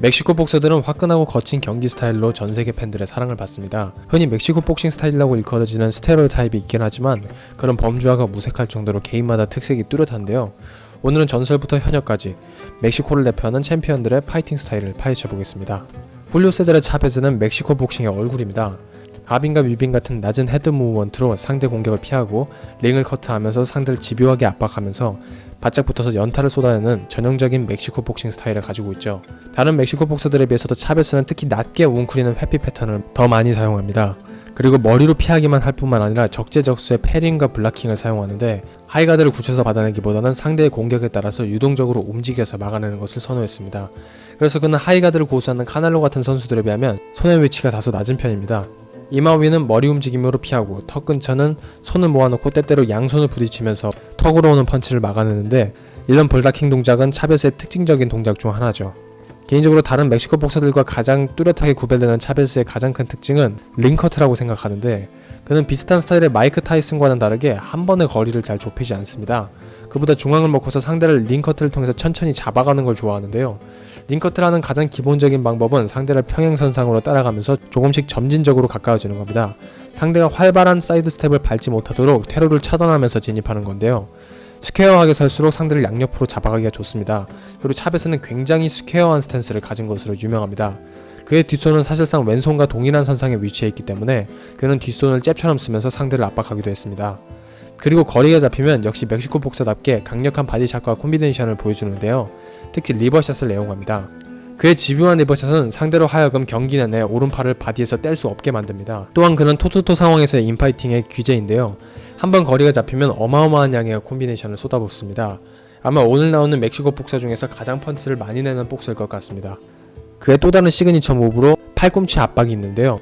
멕시코 복서들은 화끈하고 거친 경기 스타일로 전세계 팬들의 사랑을 받습니다. 흔히 멕시코 복싱 스타일이라고 일컬어지는 스테레오타입이 있긴 하지만 그런 범주화가 무색할 정도로 개인마다 특색이 뚜렷한데요. 오늘은 전설부터 현역까지 멕시코를 대표하는 챔피언들의 파이팅 스타일을 파헤쳐보겠습니다. 훌리오 세자르 차베즈는 멕시코 복싱의 얼굴입니다. 아빈과 뮤빈 같은 낮은 헤드 무브먼트로 상대 공격을 피하고 링을 커트하면서 상대를 집요하게 압박하면서 바짝 붙어서 연타를 쏟아내는 전형적인 멕시코 복싱 스타일을 가지고 있죠. 다른 멕시코 복서들에 비해서도 차베스는 특히 낮게 웅크리는 회피 패턴을 더 많이 사용합니다. 그리고 머리로 피하기만 할 뿐만 아니라 적재적소의 패링과 블락킹을 사용하는데 하이가드를 굳혀서 받아내기보다는 상대의 공격에 따라서 유동적으로 움직여서 막아내는 것을 선호했습니다. 그래서 그는 하이가드를 고수하는 카넬로 같은 선수들에 비하면 손의 위치가 다소 낮은 편입니다. 이마 위는 머리 움직임으로 피하고 턱 근처는 손을 모아놓고 때때로 양손을 부딪히면서 턱으로 오는 펀치를 막아내는데 이런 블락킹 동작은 차베스의 특징적인 동작 중 하나죠. 개인적으로 다른 멕시코 복서들과 가장 뚜렷하게 구별되는 차베스의 가장 큰 특징은 링커트라고 생각하는데 그는 비슷한 스타일의 마이크 타이슨과는 다르게 한 번의 거리를 잘 좁히지 않습니다. 그보다 중앙을 먹고서 상대를 링커트를 통해서 천천히 잡아가는 걸 좋아하는데요. 링커트를 하는 가장 기본적인 방법은 상대를 평행선상으로 따라가면서 조금씩 점진적으로 가까워지는 겁니다. 상대가 활발한 사이드 스텝을 밟지 못하도록 퇴로를 차단하면서 진입하는 건데요. 스퀘어하게 설수록 상대를 양옆으로 잡아가기가 좋습니다. 그리고 차베스는 굉장히 스퀘어한 스탠스를 가진 것으로 유명합니다. 그의 뒷손은 사실상 왼손과 동일한 선상에 위치해 있기 때문에 그는 뒷손을 잽처럼 쓰면서 상대를 압박하기도 했습니다. 그리고 거리가 잡히면 역시 멕시코 복서답게 강력한 바디샷과 콤비네이션을 보여주는데요. 특히 리버샷을 애용합니다. 그의 집요한 리버샷은 상대로 하여금 경기 내내 오른팔을 바디에서 뗄 수 없게 만듭니다. 또한 그는 토토토 상황에서의 인파이팅의 귀재인데요. 한번 거리가 잡히면 어마어마한 양의 콤비네이션을 쏟아붓습니다. 아마 오늘 나오는 멕시코 복서 중에서 가장 펀치를 많이 내는 복서일 것 같습니다. 그의 또 다른 시그니처 무브로 팔꿈치 압박이 있는데요.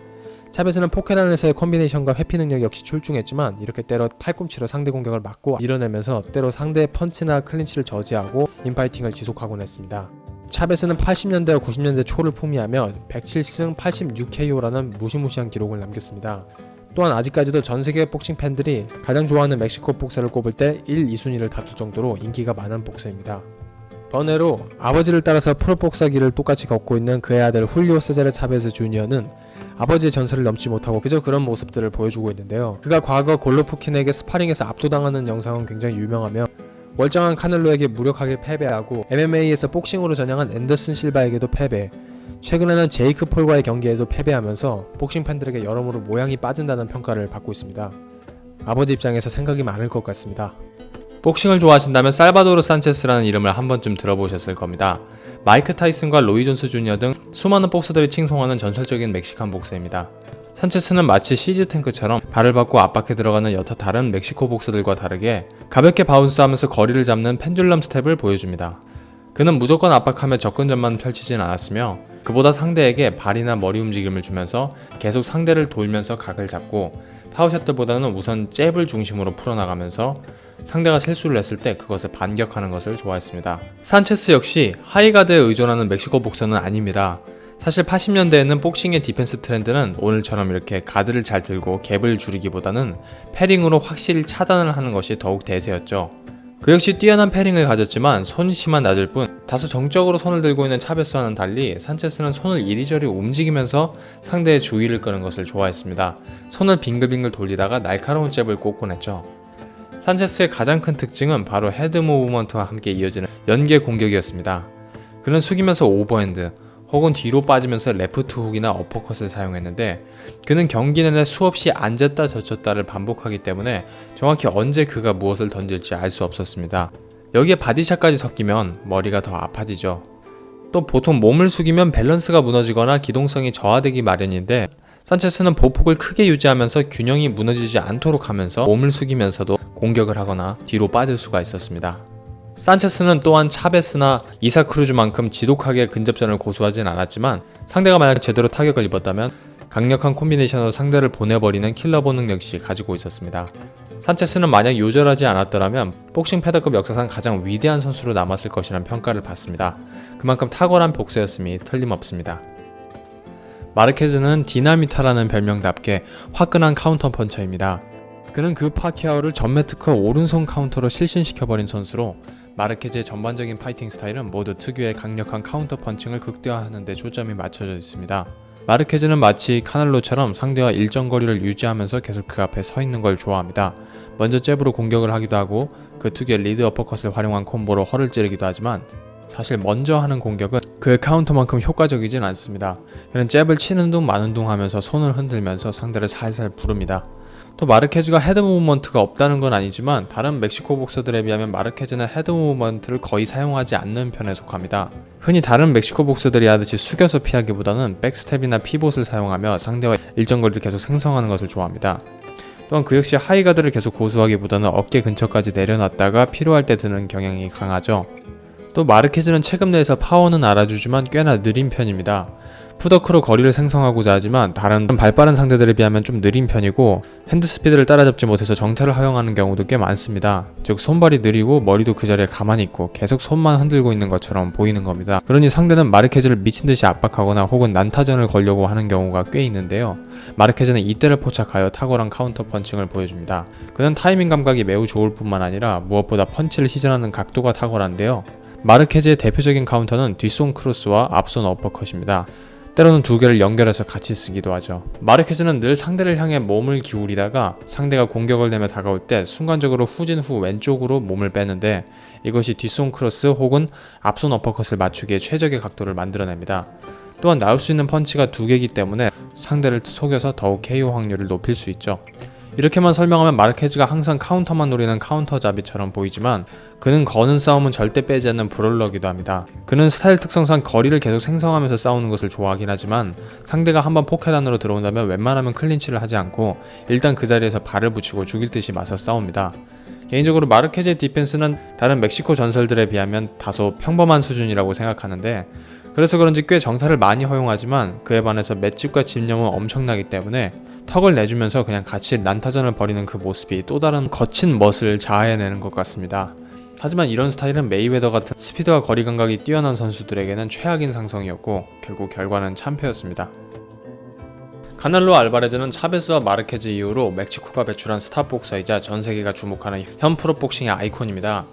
차베스는 포켓안에서의 콤비네이션과 회피 능력 역시 출중했지만 이렇게 때로 팔꿈치로 상대 공격을 막고 밀어내면서 때로 상대의 펀치나 클린치를 저지하고 인파이팅을 지속하곤 했습니다. 차베스는 80년대와 90년대 초를 풍미하며 107승 86KO라는 무시무시한 기록을 남겼습니다. 또한 아직까지도 전세계 복싱 팬들이 가장 좋아하는 멕시코 복서를 꼽을 때 1, 2순위를 다툴 정도로 인기가 많은 복서입니다. 번외로 아버지를 따라서 프로복서 길을 똑같이 걷고 있는 그의 아들 훌리오 세자르 차베즈 주니어는 아버지의 전설을 넘지 못하고 그저 그런 모습들을 보여주고 있는데요. 그가 과거 골로프킨에게 스파링에서 압도당하는 영상은 굉장히 유명하며 멀쩡한 카넬로에게 무력하게 패배하고 MMA에서 복싱으로 전향한 앤더슨 실바에게도 패배, 최근에는 제이크 폴과의 경기에도 패배하면서 복싱 팬들에게 여러모로 모양이 빠진다는 평가를 받고 있습니다. 아버지 입장에서 생각이 많을 것 같습니다. 복싱을 좋아하신다면 살바도르 산체스라는 이름을 한 번쯤 들어보셨을 겁니다. 마이크 타이슨과 로이 존스 주니어 등 수많은 복서들이 칭송하는 전설적인 멕시칸 복서입니다. 산체스는 마치 시즈탱크처럼 발을 받고 압박해 들어가는 여타 다른 멕시코 복서들과 다르게 가볍게 바운스하면서 거리를 잡는 펜듈럼 스텝을 보여줍니다. 그는 무조건 압박하며 접근전만 펼치진 않았으며 그보다 상대에게 발이나 머리 움직임을 주면서 계속 상대를 돌면서 각을 잡고 파워샷들보다는 우선 잽을 중심으로 풀어나가면서 상대가 실수를 했을 때 그것을 반격하는 것을 좋아했습니다. 산체스 역시 하이가드에 의존하는 멕시코 복서는 아닙니다. 사실 80년대에는 복싱의 디펜스 트렌드는 오늘처럼 이렇게 가드를 잘 들고 갭을 줄이기보다는 패링으로 확실히 차단을 하는 것이 더욱 대세였죠. 그 역시 뛰어난 패링을 가졌지만 손위치만 낮을 뿐 다소 정적으로 손을 들고 있는 차베스와는 달리 산체스는 손을 이리저리 움직이면서 상대의 주의를 끄는 것을 좋아했습니다. 손을 빙글빙글 돌리다가 날카로운 잽을 꽂곤 했죠. 산체스의 가장 큰 특징은 바로 헤드 무브먼트와 함께 이어지는 연계 공격이었습니다. 그는 숙이면서 오버핸드 혹은 뒤로 빠지면서 레프트 훅이나 어퍼컷을 사용했는데 그는 경기 내내 수없이 앉았다 젖혔다를 반복하기 때문에 정확히 언제 그가 무엇을 던질지 알 수 없었습니다. 여기에 바디샷까지 섞이면 머리가 더 아파지죠. 또 보통 몸을 숙이면 밸런스가 무너지거나 기동성이 저하되기 마련인데 산체스는 보폭을 크게 유지하면서 균형이 무너지지 않도록 하면서 몸을 숙이면서도 공격을 하거나 뒤로 빠질 수가 있었습니다. 산체스는 또한 차베스나 이사 크루즈만큼 지독하게 근접전을 고수하진 않았지만 상대가 만약 제대로 타격을 입었다면 강력한 콤비네이션으로 상대를 보내버리는 킬러 본능 역시 가지고 있었습니다. 산체스는 만약 요절하지 않았더라면 복싱 패더급 역사상 가장 위대한 선수로 남았을 것이라는 평가를 받습니다. 그만큼 탁월한 복서였음이 틀림없습니다. 마르케즈는 디나미타라는 별명답게 화끈한 카운터 펀처입니다. 그는 그 파키아오를 전매 특허 오른손 카운터로 실신시켜버린 선수로 마르케즈의 전반적인 파이팅 스타일은 모두 특유의 강력한 카운터 펀칭을 극대화하는 데 초점이 맞춰져 있습니다. 마르케즈는 마치 카넬로처럼 상대와 일정 거리를 유지하면서 계속 그 앞에 서 있는 걸 좋아합니다. 먼저 잽으로 공격을 하기도 하고 그 특유의 리드 어퍼컷을 활용한 콤보로 허를 찌르기도 하지만 사실 먼저 하는 공격은 그의 카운터만큼 효과적이진 않습니다. 그는 잽을 치는 둥 마는 둥 하면서 손을 흔들면서 상대를 살살 부릅니다. 또 마르케즈가 헤드 무브먼트가 없다는 건 아니지만 다른 멕시코 복서들에 비하면 마르케즈는 헤드 무브먼트를 거의 사용하지 않는 편에 속합니다. 흔히 다른 멕시코 복서들이 하듯이 숙여서 피하기보다는 백스텝이나 피봇을 사용하며 상대와 일정 거리를 계속 생성하는 것을 좋아합니다. 또한 그 역시 하이가드를 계속 고수하기보다는 어깨 근처까지 내려놨다가 필요할 때 드는 경향이 강하죠. 또 마르케즈는 체급 내에서 파워는 알아주지만 꽤나 느린 편입니다. 푸더크로 거리를 생성하고자 하지만 다른 발빠른 상대들에 비하면 좀 느린 편이고 핸드 스피드를 따라잡지 못해서 정찰을 허용하는 경우도 꽤 많습니다. 즉 손발이 느리고 머리도 그 자리에 가만히 있고 계속 손만 흔들고 있는 것처럼 보이는 겁니다. 그러니 상대는 마르케즈를 미친듯이 압박하거나 혹은 난타전을 걸려고 하는 경우가 꽤 있는데요. 마르케즈는 이때를 포착하여 탁월한 카운터 펀칭을 보여줍니다. 그는 타이밍 감각이 매우 좋을 뿐만 아니라 무엇보다 펀치를 시전하는 각도가 탁월한데요. 마르케즈의 대표적인 카운터는 뒷손 크로스와 앞손 어퍼컷입니다. 때로는 두 개를 연결해서 같이 쓰기도 하죠. 마르케즈는 늘 상대를 향해 몸을 기울이다가 상대가 공격을 내며 다가올 때 순간적으로 후진 후 왼쪽으로 몸을 빼는데 이것이 뒷손 크로스 혹은 앞손 어퍼컷을 맞추기에 최적의 각도를 만들어냅니다. 또한 나올 수 있는 펀치가 두 개이기 때문에 상대를 속여서 더욱 KO 확률을 높일 수 있죠. 이렇게만 설명하면 마르케즈가 항상 카운터만 노리는 카운터잡이처럼 보이지만 그는 거는 싸움은 절대 빼지 않는 브롤러기도 합니다. 그는 스타일 특성상 거리를 계속 생성하면서 싸우는 것을 좋아하긴 하지만 상대가 한번 포켓 안으로 들어온다면 웬만하면 클린치를 하지 않고 일단 그 자리에서 발을 붙이고 죽일 듯이 맞서 싸웁니다. 개인적으로 마르케즈의 디펜스는 다른 멕시코 전설들에 비하면 다소 평범한 수준이라고 생각하는데 그래서 그런지 꽤 정타를 많이 허용하지만 그에 반해서 맷집과 집념은 엄청나기 때문에 턱을 내주면서 그냥 같이 난타전을 벌이는 그 모습이 또 다른 거친 멋을 자아내는 것 같습니다. 하지만 이런 스타일은 메이웨더 같은 스피드와 거리 감각이 뛰어난 선수들에게는 최악인 상성이었고 결국 결과는 참패였습니다. 카넬로 알바레즈는 차베스와 마르케즈 이후로 멕시코가 배출한 스타 복서이자 전세계가 주목하는 현 프로복싱의 아이콘입니다.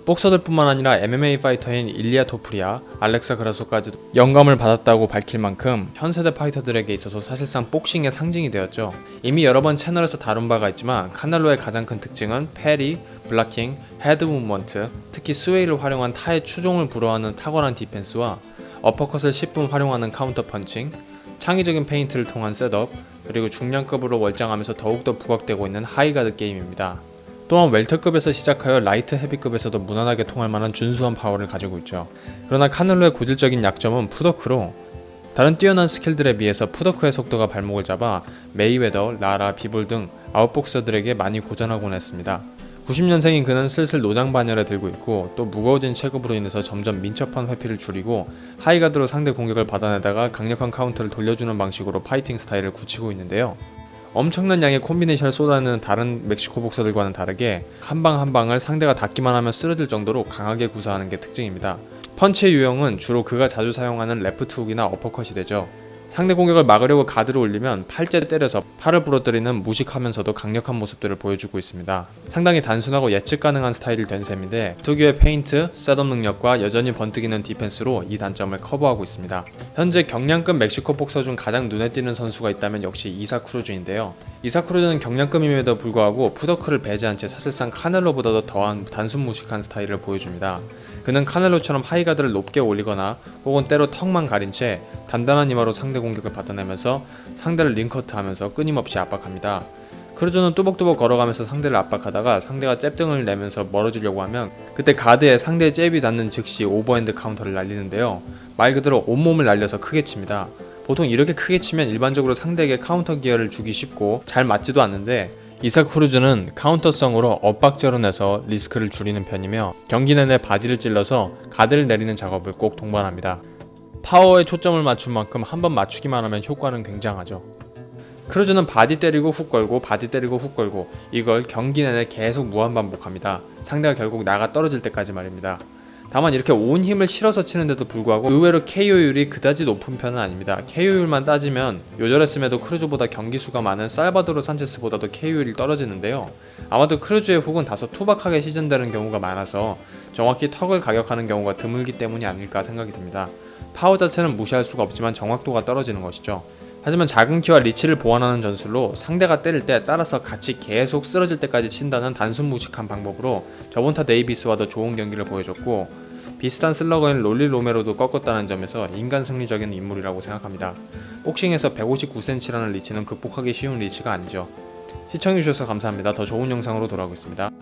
복서들 뿐만 아니라 MMA 파이터인 일리아 토프리아, 알렉사 그라소까지도 영감을 받았다고 밝힐 만큼 현 세대 파이터들에게 있어서 사실상 복싱의 상징이 되었죠. 이미 여러 번 채널에서 다룬 바가 있지만 카넬로의 가장 큰 특징은 패리, 블락킹, 헤드 무브먼트, 특히 스웨이를 활용한 타의 추종을 불허하는 탁월한 디펜스와 어퍼컷을 10분 활용하는 카운터 펀칭, 창의적인 페인트를 통한 셋업, 그리고 중량급으로 월장하면서 더욱더 부각되고 있는 하이가드 게임입니다. 또한 웰터급에서 시작하여 라이트 헤비급에서도 무난하게 통할 만한 준수한 파워를 가지고 있죠. 그러나 카넬로의 고질적인 약점은 푸더크로 다른 뛰어난 스킬들에 비해서 푸더크의 속도가 발목을 잡아 메이웨더, 라라, 비볼 등 아웃복서들에게 많이 고전하곤 했습니다. 90년생인 그는 슬슬 노장 반열에 들고 있고 또 무거워진 체급으로 인해서 점점 민첩한 회피를 줄이고 하이가드로 상대 공격을 받아내다가 강력한 카운터를 돌려주는 방식으로 파이팅 스타일을 굳히고 있는데요. 엄청난 양의 콤비네이션을 쏟아내는 다른 멕시코 복서들과는 다르게 한 방 한 방을 상대가 닿기만 하면 쓰러질 정도로 강하게 구사하는 게 특징입니다. 펀치의 유형은 주로 그가 자주 사용하는 레프트 훅이나 어퍼컷이 되죠. 상대 공격을 막으려고 가드를 올리면 팔째 때려서 팔을 부러뜨리는 무식하면서도 강력한 모습들을 보여주고 있습니다. 상당히 단순하고 예측 가능한 스타일이 된 셈인데 특유의 페인트, 셋업 능력과 여전히 번뜩이는 디펜스로 이 단점을 커버하고 있습니다. 현재 경량급 멕시코 복서 중 가장 눈에 띄는 선수가 있다면 역시 이사 크루즈인데요. 이사 크루즈는 경량급임에도 불구하고 푸더크를 배제한 채 사실상 카넬로보다도 더한 단순 무식한 스타일을 보여줍니다. 그는 카넬로처럼 하이가드를 높게 올리거나 혹은 때로 턱만 가린 채 단단한 이마로 상대 공격을 받아내면서 상대를 링커트하면서 끊임없이 압박합니다. 크루즈는 뚜벅뚜벅 걸어가면서 상대를 압박하다가 상대가 잽등을 내면서 멀어지려고 하면 그때 가드에 상대의 잽이 닿는 즉시 오버핸드 카운터를 날리는데요. 말 그대로 온몸을 날려서 크게 칩니다. 보통 이렇게 크게 치면 일반적으로 상대에게 카운터 기어를 주기 쉽고 잘 맞지도 않는데 이사 크루즈는 카운터성으로 엇박자로 내서 리스크를 줄이는 편이며 경기 내내 바디를 찔러서 가드를 내리는 작업을 꼭 동반합니다. 파워에 초점을 맞춘 만큼 한번 맞추기만 하면 효과는 굉장하죠. 크루즈는 바디 때리고 훅 걸고 바디 때리고 훅 걸고 이걸 경기 내내 계속 무한반복합니다. 상대가 결국 나가 떨어질 때까지 말입니다. 다만 이렇게 온 힘을 실어서 치는데도 불구하고 의외로 KO율이 그다지 높은 편은 아닙니다. KO율만 따지면 요절했음에도 크루즈보다 경기수가 많은 살바도르 산체스보다도 KO율이 떨어지는데요. 아마도 크루즈의 훅은 다소 투박하게 시전되는 경우가 많아서 정확히 턱을 가격하는 경우가 드물기 때문이 아닐까 생각이 듭니다. 파워 자체는 무시할 수가 없지만 정확도가 떨어지는 것이죠. 하지만 작은 키와 리치를 보완하는 전술로 상대가 때릴 때 따라서 같이 계속 쓰러질 때까지 친다는 단순 무식한 방법으로 저번타 데이비스와도 좋은 경기를 보여줬고, 비슷한 슬러거인 롤리 로메로도 꺾었다는 점에서 인간 승리적인 인물이라고 생각합니다. 복싱에서 159cm라는 리치는 극복하기 쉬운 리치가 아니죠. 시청해주셔서 감사합니다. 더 좋은 영상으로 돌아오겠습니다.